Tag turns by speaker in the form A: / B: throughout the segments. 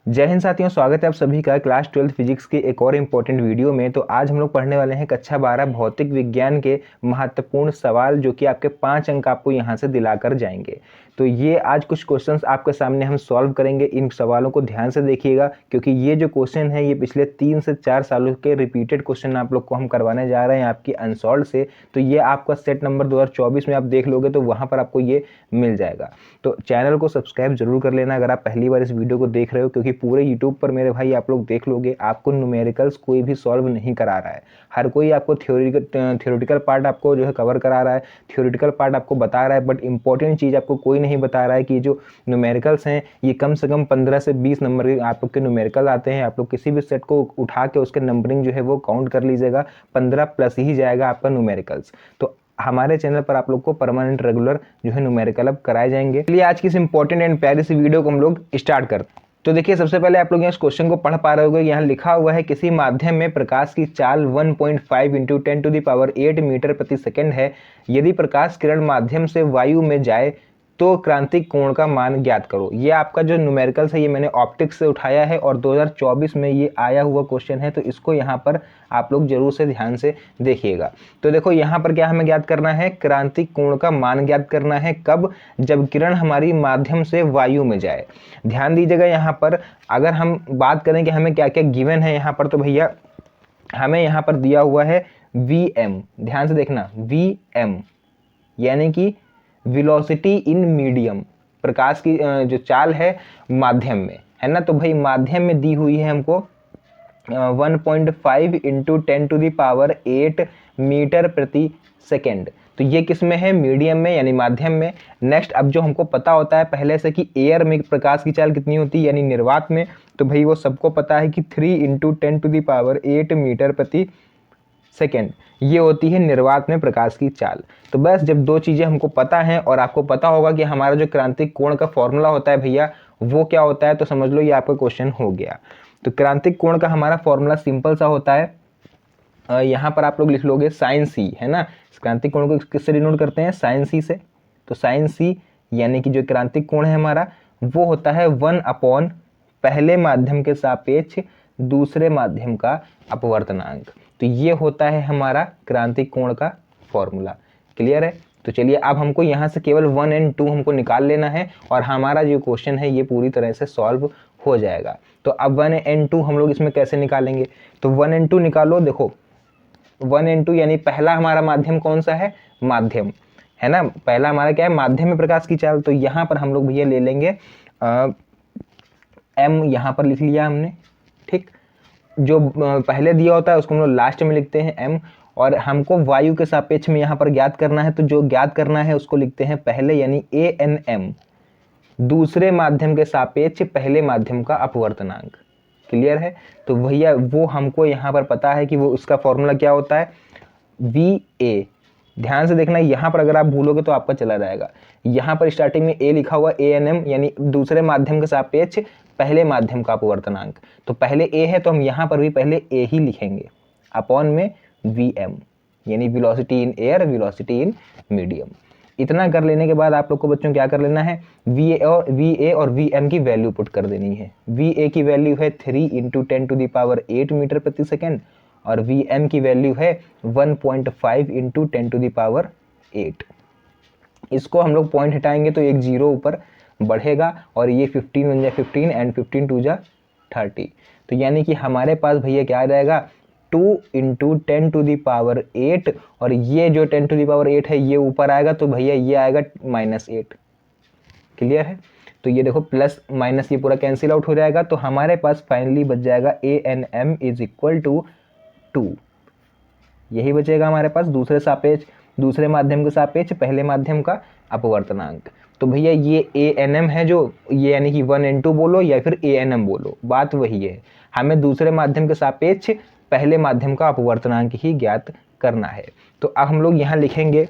A: जय हिंद साथियों, स्वागत है आप सभी का क्लास 12th फिजिक्स के एक और इम्पोर्टेंट वीडियो में। तो आज हम लोग पढ़ने वाले हैं कक्षा 12 भौतिक विज्ञान के महत्वपूर्ण सवाल, जो कि आपके 5 अंक आपको यहाँ से दिलाकर जाएंगे। तो ये आज कुछ क्वेश्चंस आपके सामने हम सॉल्व करेंगे। इन सवालों को ध्यान से देखिएगा, क्योंकि ये जो क्वेश्चन है ये पिछले 3 से 4 सालों के रिपीटेड क्वेश्चन आप लोग को हम करवाने जा रहे हैं आपकी अनसॉल्व से। तो ये आपका सेट नंबर 2024 में आप देख लोगे तो वहाँ पर आपको ये मिल जाएगा। तो चैनल को सब्सक्राइब जरूर कर लेना अगर आप पहली बार इस वीडियो को देख रहे हो, क्योंकि पूरे यूट्यूब पर मेरे भाई आप लोग देख लोगे आपको न्यूमेरिकल्स कोई भी सॉल्व नहीं करा रहा है। हर कोई आपको थ्योरेटिकल पार्ट आपको जो है कवर करा रहा है, थ्योरेटिकल पार्ट आपको बता रहा है, बट इंपॉर्टेंट चीज़ आपको कोई नहीं बता रहा है कि जो न्यूमेरिकल्स हैं ये कम से कम 15 से 20 नंबर के आप लोग के न्यूमेरिकल आते हैं। आप लोग किसी भी सेट को उठा के उसके नंबरिंग जो है वो काउंट कर लीजिएगा, 15 प्लस ही जाएगा आपका न्यूमेरिकल्स। तो हमारे चैनल पर आप लोग को परमानेंट रेगुलर जो है न्यूमेरिकल अब कराए जाएंगे। चलिए आज की इस इंपॉर्टेंट एंड प्यारी सी वीडियो को हम लोग स्टार्ट करते हैं। तो देखिए, सबसे पहले आप लोग इस क्वेश्चन को पढ़ पा रहे होंगे। यहाँ लिखा हुआ है किसी माध्यम में प्रकाश की चाल 1.5 × 10⁸ मीटर प्रति सेकंड है। यदि प्रकाश किरण माध्यम से वायु में जाए तो क्रांतिक कोण का मान ज्ञात करो। ये आपका जो न्यूमेरिकल्स है ये मैंने ऑप्टिक्स से उठाया है और 2024 में ये आया हुआ क्वेश्चन है, तो इसको यहाँ पर आप लोग जरूर से ध्यान से देखिएगा। तो देखो यहाँ पर क्या हमें ज्ञात करना है, क्रांतिक कोण का मान ज्ञात करना है। कब? जब किरण हमारी माध्यम से वायु में जाए। ध्यान दीजिएगा यहाँ पर अगर हम बात करें कि हमें क्या क्या गिवन है यहाँ पर, तो भैया हमें यहाँ पर दिया हुआ है Vm। ध्यान से देखना, Vm यानी कि वेलोसिटी इन मीडियम, प्रकाश की जो चाल है माध्यम में, है ना। तो भाई माध्यम में दी हुई है हमको 1.5 × 10⁸ मीटर प्रति सेकेंड। तो ये किस में है? मीडियम में, यानी माध्यम में। नेक्स्ट, अब जो हमको पता होता है पहले से कि एयर में प्रकाश की चाल कितनी होती है, यानी निर्वात में, तो भाई वो सबको पता है कि 3 × 10⁸ मीटर प्रति सेकेंड ये होती है निर्वात में प्रकाश की चाल। तो बस जब दो चीज़ें हमको पता हैं और आपको पता होगा कि हमारा जो क्रांतिक कोण का फॉर्मूला होता है भैया वो क्या होता है, तो समझ लो ये आपका क्वेश्चन हो गया। तो क्रांतिक कोण का हमारा फॉर्मूला सिंपल सा होता है, यहाँ पर आप लोग लिख लोगे साइन सी, है ना। क्रांतिक कोण को किससे डिनोट करते हैं? साइन सी से। तो साइन सी यानी कि जो क्रांतिक कोण है हमारा वो होता है 1/, पहले माध्यम के सापेक्ष दूसरे माध्यम का अपवर्तनांक। तो ये होता है हमारा क्रांतिक कोण का फॉर्मूला। क्लियर है? तो चलिए अब हमको यहाँ से केवल 1 और 2 हमको निकाल लेना है और हमारा जो क्वेश्चन है ये पूरी तरह से सॉल्व हो जाएगा। तो अब 1 और 2 हम लोग इसमें कैसे निकालेंगे? तो 1 और 2 निकालो। देखो 1 और 2 यानी पहला हमारा माध्यम कौन सा है? माध्यम, है ना। पहला हमारा क्या है? माध्यम में प्रकाश की चाल। तो यहाँ पर हम लोग भैया ले लेंगे m, यहाँ पर लिख लिया हमने, ठीक। जो पहले दिया होता है उसको हम लोग लास्ट में लिखते हैं m, और हमको वायु के सापेक्ष में यहाँ पर ज्ञात करना है, तो जो ज्ञात करना है उसको लिखते हैं पहले, यानी ANM, दूसरे माध्यम के सापेक्ष पहले माध्यम का अपवर्तनांक। क्लियर है? तो भैया वो हमको यहाँ पर पता है कि वो उसका फॉर्मूला क्या होता है, VA। ध्यान से देखना, यहाँ पर अगर आप भूलोगे तो आपका चला जाएगा। यहाँ पर स्टार्टिंग में A लिखा हुआ, ANM यानी दूसरे माध्यम के सापेक्ष पहले माध्यम का अपवर्तनांक। तो पहले A है तो हम यहाँ पर भी पहले A ही लिखेंगे, अपॉन में Vm यानी velocity in air, velocity in medium. इतना कर लेने के बाद आप लोग को बच्चों क्या कर लेना है, VA और Vm की वैल्यू पुट कर देनी है। VA की वैल्यू है 3 × 10⁸ मीटर प्रति सेकेंड और Vm की वैल्यू है 1.5 × 10⁸। इसको हम लोग पॉइंट हटाएंगे तो एक जीरो ऊपर बढ़ेगा और ये 15 बन जाए 15 एंड 15 2 जा 30। तो यानी कि हमारे पास भैया क्या आ जाएगा, 2 × 10⁸ और ये जो 10⁸ है ये ऊपर आएगा तो भैया ये आएगा -8। क्लियर है? तो ये देखो प्लस माइनस ये पूरा कैंसिल आउट हो जाएगा, तो हमारे पास फाइनली बच जाएगा ANM = 2। यही बचेगा हमारे पास, दूसरे माध्यम के सापेक्ष पहले माध्यम का अपवर्तनांक। तो भैया ये ANM है, जो ये यानी कि 1 और 2 बोलो या फिर ANM बोलो, बात वही है। हमें दूसरे माध्यम के सापेक्ष पहले माध्यम का अपवर्तनांक ही ज्ञात करना है। तो अब हम लोग यहाँ लिखेंगे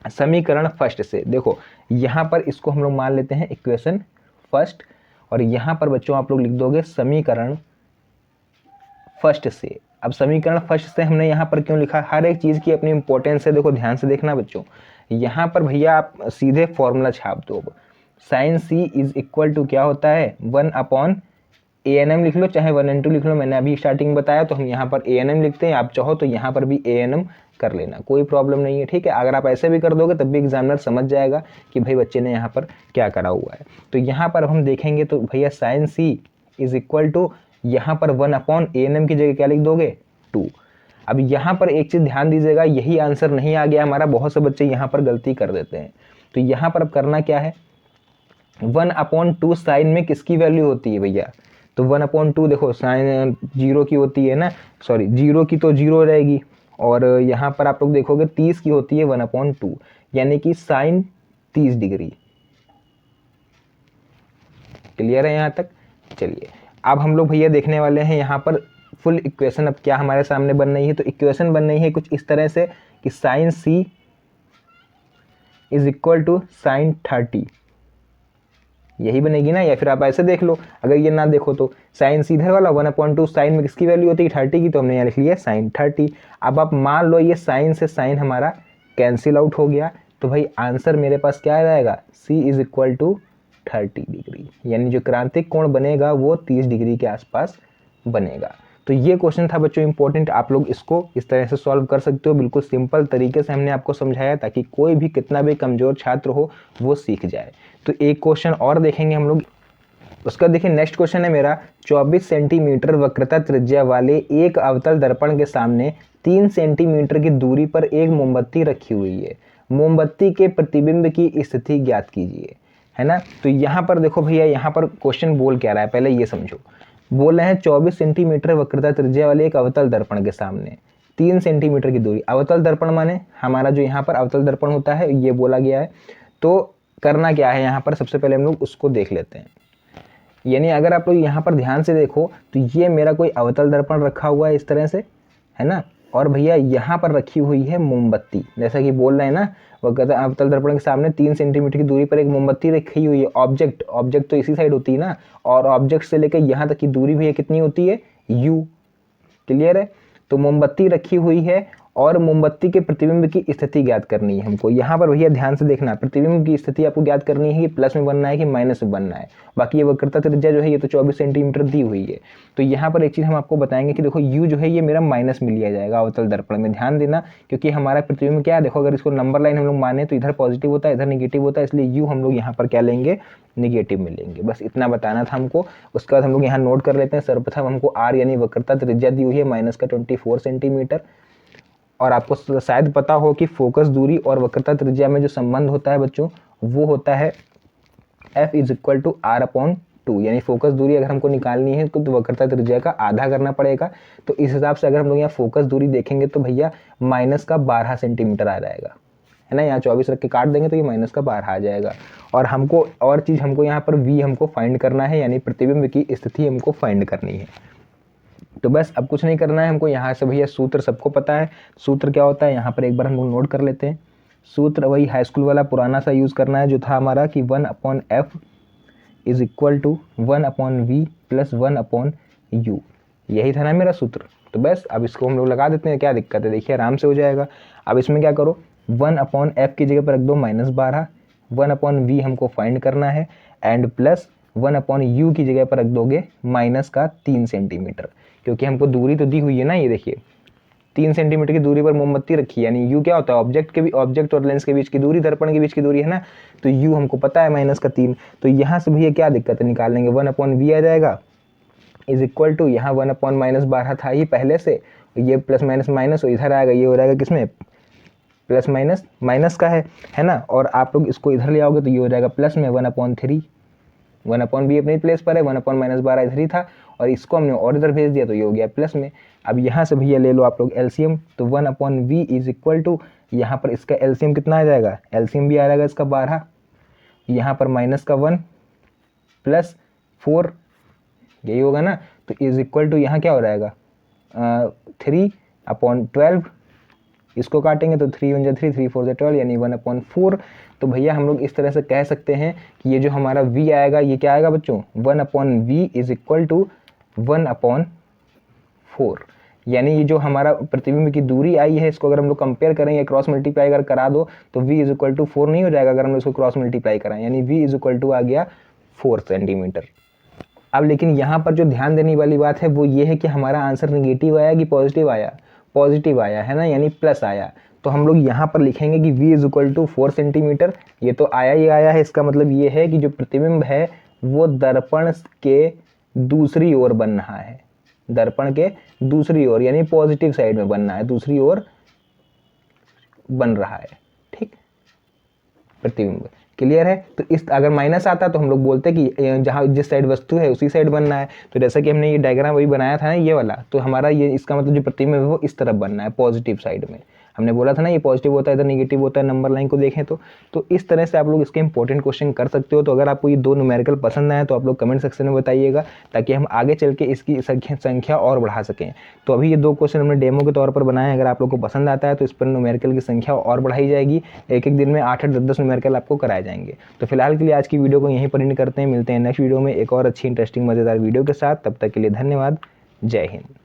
A: समीकरण फर्स्ट से। देखो यहाँ पर इसको हम लोग मान लेते हैं इक्वेशन फर्स्ट, और यहाँ पर बच्चों आप लोग लिख दोगे समीकरण फर्स्ट से। अब समीकरण फर्स्ट से हमने यहाँ पर क्यों लिखा, हर एक चीज़ की अपनी इंपॉर्टेंस है। देखो ध्यान से देखना बच्चों, यहाँ पर भैया आप सीधे फॉर्मूला छाप दो। Sine C is equal to क्या होता है, 1/, ANM लिख लो, चाहे 1 and 2 लिख लो, मैंने अभी स्टार्टिंग में बताया, तो हम यहाँ पर ANM लिखते हैं। आप चाहो तो यहाँ पर भी ANM कर लेना, कोई प्रॉब्लम नहीं है, ठीक है। अगर आप ऐसे भी कर दोगे तब भी एग्जामिनर समझ जाएगा कि भाई बच्चे ने यहाँ पर क्या करा हुआ है। तो यहाँ पर हम देखेंगे तो भैया sine C is equal to, यहाँ पर 1/ANM की जगह क्या लिख दोगे 2। अब यहाँ पर एक चीज़ ध्यान दीजिएगा, यही आंसर नहीं आ गया हमारा, बहुत से बच्चे यहाँ पर गलती कर देते हैं। तो यहाँ पर अब करना क्या है, 1/2 साइन में किसकी वैल्यू होती है भैया, तो 1/2 देखो साइन 0 की होती है ना, सॉरी 0 की तो 0 रहेगी, और यहाँ पर आप लोग देखोगे 30 की होती है 1/2, यानी कि साइन 30 डिग्री। क्लियर है यहाँ तक? चलिए अब हम लोग भैया देखने वाले हैं यहाँ पर फुल इक्वेशन। अब क्या हमारे सामने बन रही है, तो इक्वेशन बन रही है कुछ इस तरह से कि sine C is equal to sine 30, यही बनेगी ना। या फिर आप ऐसे देख लो, अगर ये ना देखो तो साइन सीधे वाला 1/2 साइन में किसकी वैल्यू होती है 30 की, तो हमने यहाँ लिख लिया साइन 30। अब आप मान लो ये साइन से साइन हमारा कैंसिल आउट हो गया, तो भाई आंसर मेरे पास क्या आ जाएगा, C is equal to 30 degree, यानी जो क्रांतिक कोण बनेगा वो 30 डिग्री के आसपास बनेगा। तो ये क्वेश्चन था बच्चों इंपॉर्टेंट, आप लोग इसको इस तरह से सॉल्व कर सकते हो, बिल्कुल सिंपल तरीके से हमने आपको समझाया ताकि कोई भी कितना भी कमजोर छात्र हो वो सीख जाए। तो एक क्वेश्चन और देखेंगे हम लोग, उसका देखिए नेक्स्ट क्वेश्चन है मेरा, 24 सेंटीमीटर वक्रता त्रिज्या वाले एक अवतल दर्पण के सामने 3 सेंटीमीटर की दूरी पर एक मोमबत्ती रखी हुई है, मोमबत्ती के प्रतिबिंब की स्थिति ज्ञात कीजिए, है ना। तो यहाँ पर देखो भैया, यहाँ पर क्वेश्चन बोल क्या रहा है पहले ये समझो। बोल रहे हैं 24 सेंटीमीटर वक्रता त्रिज्या वाले एक अवतल दर्पण के सामने 3 सेंटीमीटर की दूरी, अवतल दर्पण माने हमारा जो यहाँ पर अवतल दर्पण होता है ये बोला गया है। तो करना क्या है यहाँ पर, सबसे पहले हम लोग उसको देख लेते हैं। यानी अगर आप लोग यहाँ पर ध्यान से देखो तो ये मेरा कोई अवतल दर्पण रखा हुआ है इस तरह से, है ना, और भैया यहाँ पर रखी हुई है मोमबत्ती, जैसा कि बोल रहे हैं ना, वक्रता अवतल दर्पण के सामने 3 सेंटीमीटर की दूरी पर एक मोमबत्ती रखी हुई है। ऑब्जेक्ट तो इसी साइड होती है ना, और ऑब्जेक्ट से लेकर यहाँ तक की दूरी भैया कितनी होती है, U। क्लियर है? तो मोमबत्ती रखी हुई है और मोमबत्ती के प्रतिबिंब की स्थिति ज्ञात करनी है हमको। यहाँ पर भैया ध्यान से देखना, प्रतिबिंब की स्थिति आपको ज्ञात करनी है कि प्लस में बनना है कि माइनस में बनना है। बाकी ये वक्रता त्रिज्या जो है ये तो 24 सेंटीमीटर दी हुई है। तो यहाँ पर एक चीज़ हम आपको बताएंगे कि देखो U जो है ये मेरा माइनस में लिया जाएगा अवतल दर्पण में, ध्यान देना, क्योंकि हमारा प्रतिबिंब क्या है, देखो अगर इसको नंबर लाइन हम लोग माने तो इधर पॉजिटिव होता है इधर निगेटिव होता है, इसलिए U हम लोग यहाँ पर क्या लेंगे, निगेटिव में लेंगे। बस इतना बताना था हमको। उसके बाद हम लोग यहाँ नोट कर लेते हैं, सर्वप्रथम हमको R यानी वक्रता त्रिज्या दी हुई है माइनस का 24 सेंटीमीटर, और आपको शायद पता हो कि फोकस दूरी और वक्रता त्रिज्या में जो संबंध होता है बच्चों वो होता है F is equal to R/2, यानी फोकस दूरी अगर हमको निकालनी है तो वक्रता त्रिज्या का आधा करना पड़ेगा। तो इस हिसाब से अगर हम लोग यहाँ फोकस दूरी देखेंगे तो भैया माइनस का 12 सेंटीमीटर आ जाएगा, है ना। यहाँ 24 रख के काट देंगे तो ये माइनस का 12 आ जाएगा। और हमको और चीज़ हमको यहाँ पर V हमको फाइंड करना है, यानी प्रतिबिंब की स्थिति हमको फाइंड करनी है। तो बस अब कुछ नहीं करना है हमको, यहाँ से भैया सूत्र सबको पता है, सूत्र क्या होता है यहाँ पर एक बार हम लोग नोट कर लेते हैं। सूत्र वही हाई स्कूल वाला पुराना सा यूज़ करना है जो था हमारा कि 1/F is equal to 1/V plus 1/U, यही था ना मेरा सूत्र। तो बस अब इसको हम लोग लगा देते हैं, क्या दिक्कत है, देखिए आराम से हो जाएगा। अब इसमें क्या करो, 1/F की जगह पर रख दो -12, 1/V हमको फाइंड करना है, एंड प्लस 1/U की जगह पर रख दोगे माइनस का 3 सेंटीमीटर, क्योंकि हमको दूरी तो दी हुई है ना, ये देखिए 3 सेंटीमीटर की दूरी पर मोमबत्ती रखी है, यानी U क्या होता है, ऑब्जेक्ट और लेंस के बीच की दूरी, दर्पण के बीच की दूरी, है ना। तो U हमको पता है माइनस का 3, तो यहाँ से भैया क्या दिक्कत है, निकाल लेंगे 1/V आ जाएगा इज इक्वल टू, यहाँ 1/-12 था ही पहले से, ये प्लस माइनस माइनस हो इधर आएगा, ये हो जाएगा किसमें, प्लस माइनस माइनस का है ना। और आप लोग इसको इधर ले आओगे तो ये हो जाएगा प्लस में 1/3, 1/V अपनी प्लेस पर है, 1/-12 इधर ही था, और इसको हमने और इधर भेज दिया तो ये हो गया प्लस में। अब यहाँ से भैया ले लो आप लोग एलसीएम, तो 1/V इज इक्वल टू, यहाँ पर इसका एलसीएम कितना आ जाएगा, एलसीएम भी आ जाएगा इसका 12, यहाँ पर माइनस का 1 प्लस 4, यही होगा ना। तो इज इक्वल टू यहाँ क्या हो जाएगा 3/12, इसको काटेंगे तो 3 × 3, 3 × 4 = 12, यानी 1/4। तो भैया हम लोग इस तरह से कह सकते हैं कि ये जो हमारा V आएगा ये क्या आएगा बच्चों, 1/V इज इक्वल टू 1/4, यानी ये जो हमारा प्रतिबिंब की दूरी आई है इसको अगर हम लोग कंपेयर करें या क्रॉस मल्टीप्लाई अगर करा दो तो V इज इक्वल टू 4 नहीं हो जाएगा अगर हम लोग इसको क्रॉस मल्टीप्लाई कराएं, यानी V इज इक्वल टू आ गया 4 सेंटीमीटर। अब लेकिन यहाँ पर जो ध्यान देने वाली बात है वो ये है कि हमारा आंसर निगेटिव आया कि पॉजिटिव आया, पॉजिटिव आया है ना, यानी प्लस आया। तो हम लोग यहाँ पर लिखेंगे कि v is equal to 4 centimetre. ये तो आया ही आया है, इसका मतलब ये है कि जो प्रतिबिंब है वो दर्पण के दूसरी ओर बन रहा है, दर्पण के दूसरी ओर यानी पॉजिटिव साइड में बनना है, दूसरी ओर बन रहा है, ठीक, प्रतिबिंब। क्लियर है? तो इस अगर माइनस आता तो हम लोग बोलते कि जहाँ जिस साइड वस्तु है उसी साइड बनना है। तो जैसा कि हमने ये डायग्राम वही बनाया था ना ये वाला, तो हमारा ये इसका मतलब जो प्रतिबिंब है वो इस तरफ बनना है, पॉजिटिव साइड में। हमने बोला था ना ये पॉजिटिव होता है इधर निगेटिव होता है, नंबर लाइन को देखें तो इस तरह से आप लोग इसके इंपॉर्टेंट क्वेश्चन कर सकते हो। तो अगर आपको ये दो न्यूमेरिकल पसंद आए तो आप लोग कमेंट सेक्शन में बताइएगा, ताकि हम आगे चल के इसकी संख्या और बढ़ा सकें। तो अभी ये दो क्वेश्चन हमने डेमो के तौर पर बनाए हैं, अगर आप लोग को पसंद आता है तो इस पर न्यूमेरिकल की संख्या और बढ़ाई जाएगी। एक एक दिन में 8-8 10-10 न्यूमेरिकल आपको कराए जाएंगे। तो फिलहाल के लिए आज की वीडियो को यहीं पर एंड करते हैं, मिलते हैं नेक्स्ट वीडियो में एक और अच्छी इंटरेस्टिंग मज़ेदार वीडियो के साथ। तब तक के लिए धन्यवाद, जय हिंद।